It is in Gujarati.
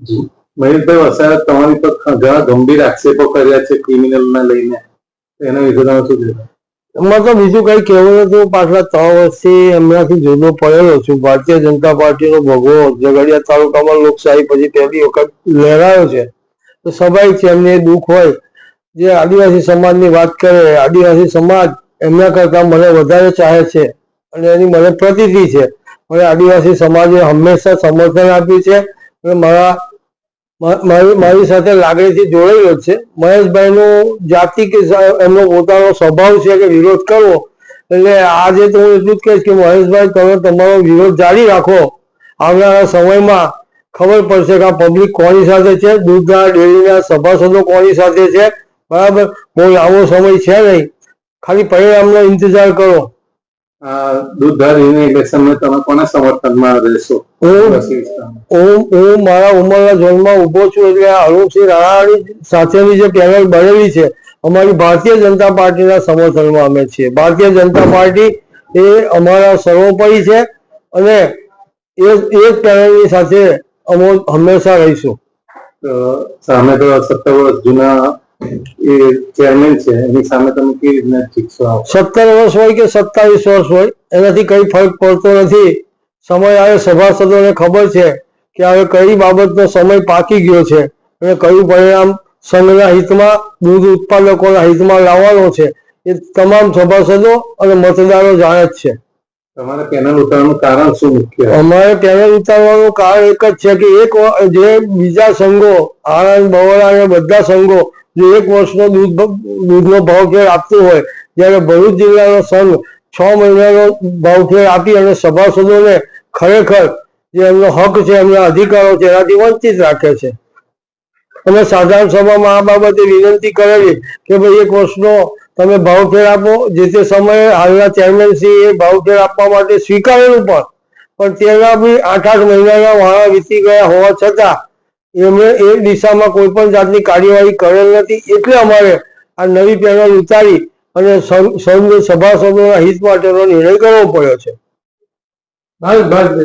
જી મહેશભાઈ વસાવા તમારી પર ઘણા ગંભીર આક્ષેપો કર્યા છે ક્રિમિનલને લઈને, એના વિશે તમે શું કહેશો? એમાં તો બીજું કઈ કહેવું નથી. પાછલા 3 વર્ષથી એમનાથી જુદો પડેલો છું. ભારતીય જનતા પાર્ટીનો ભગવો ઝઘડિયા તાલુકામાં લોકશાહી પછી પહેલી વખત લહેરાયો છે, તો સ્વાભાવિક છે એમને દુઃખ હોય. જે આદિવાસી સમાજની વાત કરે, આદિવાસી સમાજ એમના કરતા મને વધારે ચાહે છે અને એની મને પ્રતીતિ છે. મને આદિવાસી સમાજે હંમેશા સમર્થન આપ્યું છે અને મારી સાથે લાગણીથી જોડાયેલો છે. મહેશભાઈનો જાતિ કે એમનો પોતાનો સ્વભાવ છે કે વિરોધ કરવો, એટલે આજે તો હું એટલું જ કહીશ કે મહેશભાઈ તમે તમારો વિરોધ જારી રાખો. આવનારા સમયમાં ખબર પડશે કે આ પબ્લિક કોની સાથે છે, દૂધના ડેરીના સભાસદો કોની સાથે છે. બરાબર, બહુ લાંબો સમય છે નહીં, ખાલી પરિણામનો ઇંતજાર કરો. દૂધધારી ઇલેક્શનમાં તમે કોના સમર્થનમાં રહેશો? હું મારા ઉંમરના ઝોનમાં ઉભો છું, એટલે અરુણસિંહ રાણાની સાથેની જે પેનલ બનેલી છે અમારી ભારતીય જનતા પાર્ટીના સમર્થનમાં અમે છીએ. ભારતીય જનતા પાર્ટી એ અમારા સર્વોપરી છે અને એ પેનલની સાથે અમે હંમેશા રહીશું. સામે તો 17 વર્ષ જૂના એ ચેરમેન છે, એની સામે તમે કેવી રીતના શિક્ષો આપો? 17 વર્ષ હોય કે 27 વર્ષ હોય એનાથી કઈ ફરક પડતો નથી. સમય આવે, સભાસદોને ખબર છે કે હવે કઈ બાબતનો સમય પાકી ગયો છે અને કયું પરિણામ સંઘના હિતમાં, દૂધ ઉત્પાદકોના હિતમાં લાવવાનો છે એ તમામ સભાસદો અને મતદારો જાણે જ છે. તમારે પેનલ ઉતારવાનું કારણ શું મુખ્ય? અમારે પેનલ ઉતારવાનું કારણ એક જ છે કે જે બીજા સંઘો આણંદ, બરોડા અને બધા સંઘો જો 1 વર્ષનો દૂધનો ભાવફેર આપતું હોય, જ્યારે ભરૂચ જિલ્લાનો સંઘ 6 મહિનાનો ભાવફેર આપી અને સભાસદોને ખરેખર જે એમનો હક છે, એમના અધિકારો છે, એનાથી વંચિત રાખે છે. અમે સાધારણ સભામાં આ બાબતે વિનંતી કરેલી કે ભાઈ 1 વર્ષનો તમે ભાવફેર આપો. જે તે સમયે હાલના ચેરમેનશ્રી એ ભાવફેર આપવા માટે સ્વીકારેલું પણ તેના બી 8-8 મહિનાના વાળા વીતી ગયા હોવા છતાં એમણે એ દિશામાં કોઈ પણ જાતની કાર્યવાહી કરેલ નથી. એટલે અમારે આ નવી પેનલ ઉતારી અને સંઘ સભાસદોના હિત માટેનો નિર્ણય કરવો પડ્યો છે.